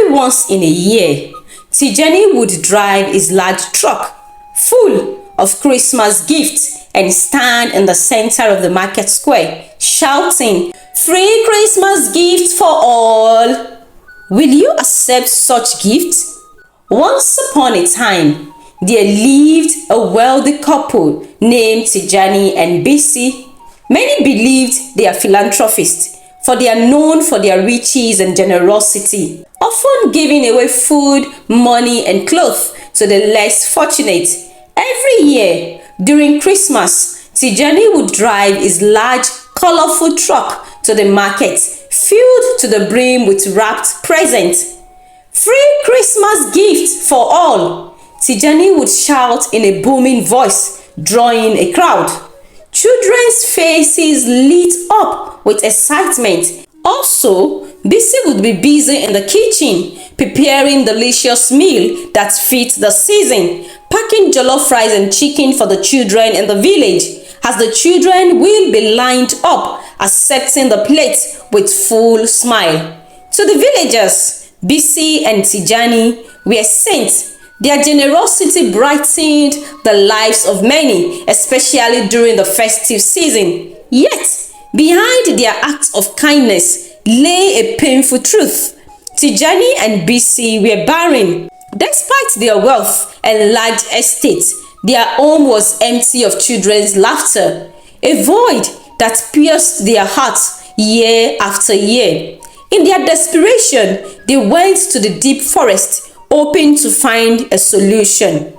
Every once in a year, Tijani would drive his large truck full of Christmas gifts and stand in the center of the market square, shouting, "Free Christmas gifts for all!" Will you accept such gifts? Once upon a time, there lived a wealthy couple named Tijani and Bisi. Many believed they are philanthropists, for they are known for their riches and generosity, often giving away food, money, and clothes to the less fortunate. Every year, during Christmas, Tijani would drive his large, colorful truck to the market, filled to the brim with wrapped presents. "Free Christmas gifts for all!" Tijani would shout in a booming voice, drawing a crowd. Children's faces lit up with excitement. Also, Bisi would be busy in the kitchen, preparing delicious meal that fit the season, packing jollof rice and chicken for the children in the village, as the children will be lined up, accepting the plate with full smile. To the villagers, Bisi and Tijani were saints. Their generosity brightened the lives of many, especially during the festive season. Yet, behind their acts of kindness lay a painful truth. Tijani and Bisi were barren. Despite their wealth and large estates, their home was empty of children's laughter, a void that pierced their hearts year after year. In their desperation, they went to the deep forest, hoping to find a solution.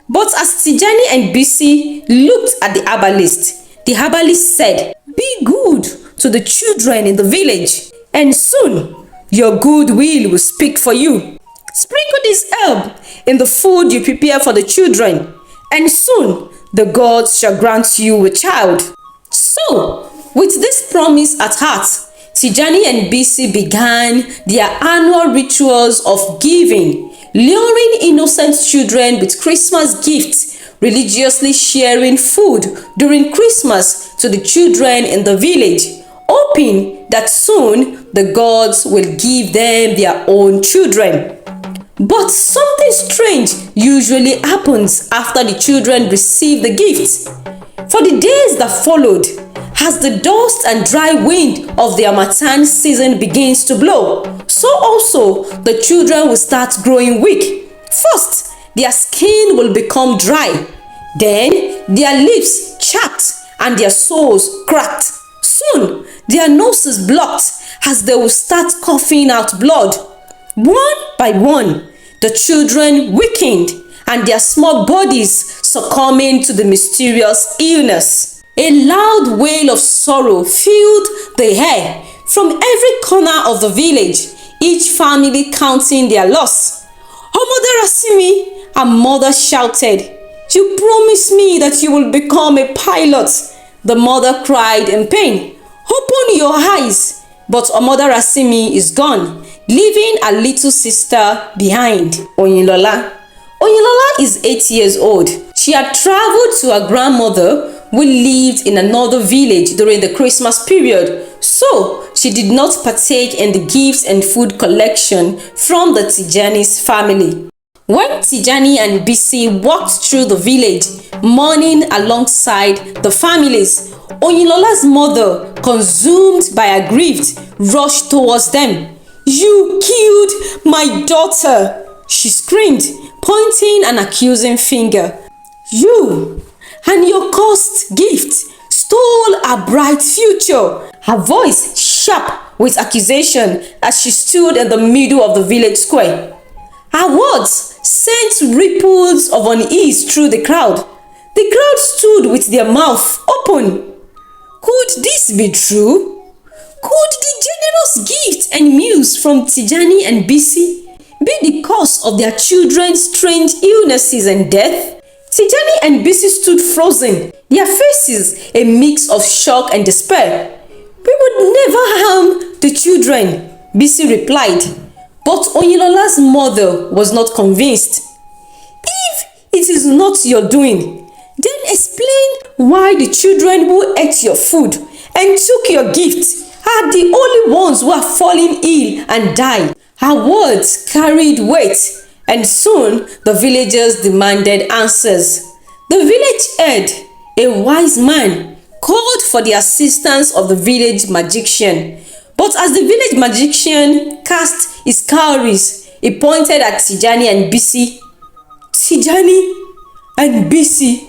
But as Tijani and Bisi looked at the herbalist, the herbalist said, "Be good to the children in the village, and soon your good will speak for you. Sprinkle this herb in the food you prepare for the children, and soon the gods shall grant you a child." So, with this promise at heart, Tijani and Bisi began their annual rituals of giving, luring innocent children with Christmas gifts, religiously sharing food during Christmas to the children in the village, hoping that soon the gods will give them their own children. But something strange usually happens after the children receive the gifts. For the days that followed, as the dust and dry wind of the Harmattan season begins to blow, so also the children will start growing weak. First, their skin will become dry. Then, their lips chapped and their souls cracked. Soon, their noses blocked as they will start coughing out blood. One by one, the children weakened and their small bodies succumbing to the mysterious illness. A loud wail of sorrow filled the air from every corner of the village, each family counting their loss. "Oh, Mother Asimi," her mother shouted, "you promised me that you will become a pilot." The mother cried in pain. "Open your eyes." But Mother Asimi is gone, leaving her little sister behind, Oyinlola. Oyinlola is 8 years old. She had traveled to her grandmother, who lived in another village during the Christmas period, so she did not partake in the gifts and food collection from the Tijani's family. When Tijani and Bisi walked through the village, mourning alongside the families, Oyinlola's mother, consumed by her grief, rushed towards them. "You killed my daughter!" she screamed, pointing an accusing finger. "You and your cursed gift stole her bright future." Her voice sharp with accusation as she stood in the middle of the village square. Her words sent ripples of unease through the crowd. The crowd stood with their mouth open. Could this be true? Could the generous gift and news from Tijani and Bisi be the cause of their children's strange illnesses and death? Tijani and Bisi stood frozen, their faces a mix of shock and despair. "We would never harm the children," Bisi replied. But Oyinlola's mother was not convinced. "If it is not your doing, then explain why the children who ate your food and took your gifts are the only ones who are falling ill and die." Her words carried weight, and soon the villagers demanded answers. The village head, a wise man, called for the assistance of the village magician. But as the village magician cast his cowries, he pointed at Tijani and Bisi. Tijani and Bisi,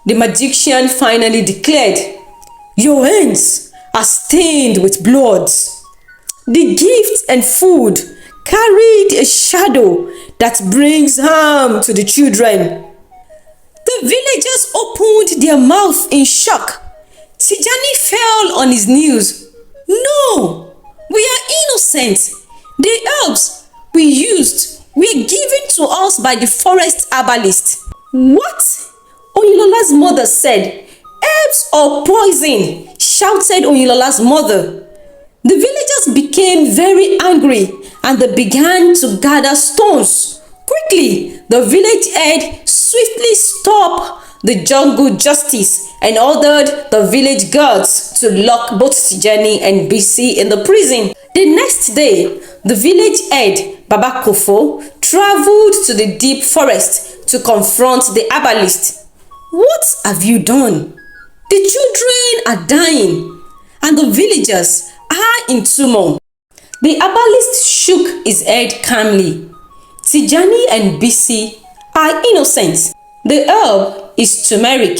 the magician finally declared, "Your hands are stained with blood." The gift and food carried a shadow that brings harm to the children. The villagers opened their mouths in shock. Tijani fell on his knees. "No, we are innocent. The herbs we used were given to us by the forest herbalist." "What?" Oyinlola's mother said. "Herbs or poison?" shouted Oyinlola's mother. The villagers became very angry and they began to gather stones. Quickly, the village head swiftly stopped the jungle justice and ordered the village guards to lock both Tijani and Bisi in the prison. The next day, the village head, Baba Kofo, traveled to the deep forest to confront the herbalist. "What have you done? The children are dying and the villagers are in tumult." The herbalist shook his head calmly. "Tijani and Bisi are innocent. The herb is turmeric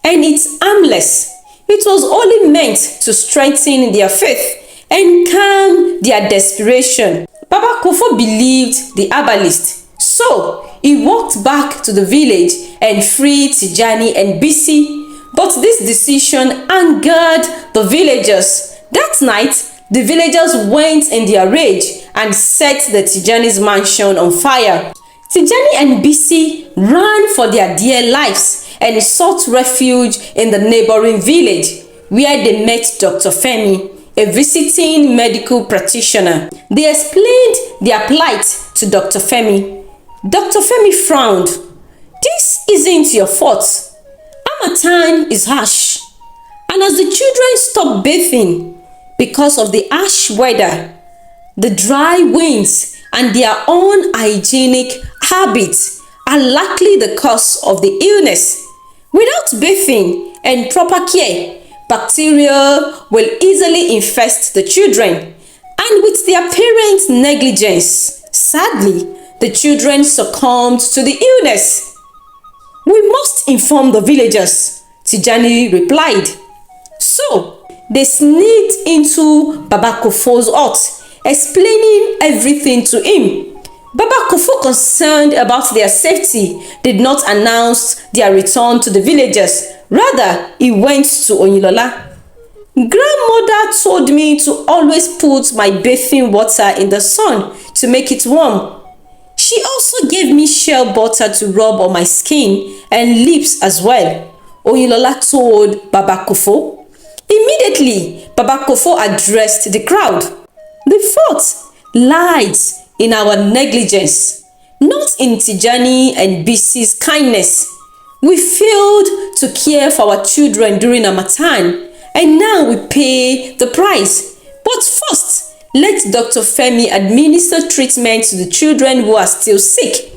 and it's harmless. It was only meant to strengthen their faith and calm their desperation." Baba Kofo believed the herbalist, so he walked back to the village and freed Tijani and Bisi. But this decision angered the villagers. That night, the villagers went in their rage and set the Tijani's mansion on fire. Tijani and Bisi ran for their dear lives and sought refuge in the neighboring village, where they met Dr. Femi, a visiting medical practitioner. They explained their plight to Dr. Femi. Dr. Femi frowned. "This isn't your fault. Harmattan is harsh, and as the children stopped bathing because of the harsh weather, the dry winds, and their unhygienic habits are likely the cause of the illness. Without bathing and proper care, bacteria will easily infest the children, and with their parents' negligence, sadly, the children succumbed to the illness." "We must inform the villagers," Tijani replied. So they sneaked into Baba Kofo's hut, explaining everything to him. Baba Kofo, concerned about their safety, did not announce their return to the villagers. Rather, he went to Oyinlola. "Grandmother told me to always put my bathing water in the sun to make it warm. She also gave me shea butter to rub on my skin and lips as well," Oyinlola told Baba Kofo. Immediately, Baba Kofo addressed the crowd. "The fault lies in our negligence, not in Tijani and Bisi's kindness. We failed to care for our children during Harmattan, and now we pay the price. But first, let Dr. Femi administer treatment to the children who are still sick."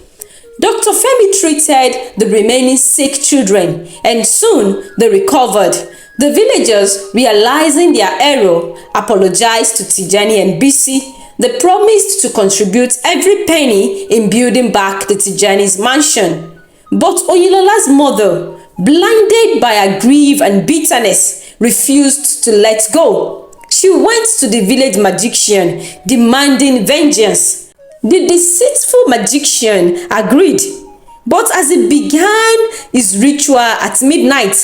Dr. Femi treated the remaining sick children, and soon they recovered. The villagers, realizing their error, apologized to Tijani and Bisi. They promised to contribute every penny in building back the Tijani's mansion. But Oyinlola's mother, blinded by her grief and bitterness, refused to let go. She went to the village magician, demanding vengeance. The deceitful magician agreed, but as he began his ritual at midnight,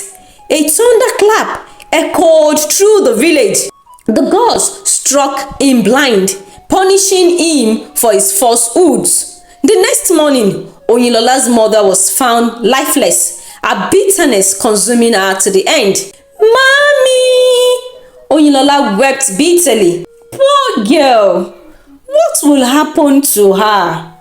a thunderclap echoed through the village. The gods struck him blind, punishing him for his falsehoods. The next morning, Oyinlola's mother was found lifeless, her bitterness consuming her to the end. "Mommy!" Oyinlola wept bitterly. "Poor girl! What will happen to her?"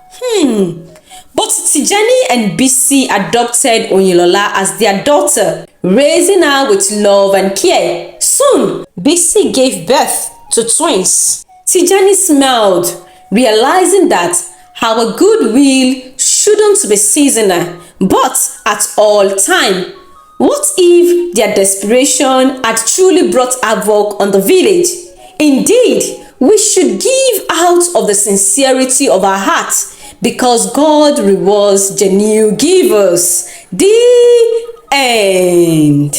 But Tijani and Bisi adopted Oyinlola as their daughter, raising her with love and care. Soon, Bisi gave birth to twins. Tijani smiled, realizing that our goodwill shouldn't be seasonal, but at all time. What if their desperation had truly brought havoc on the village? Indeed, we should give out of the sincerity of our hearts, because God rewards genuine givers. The end.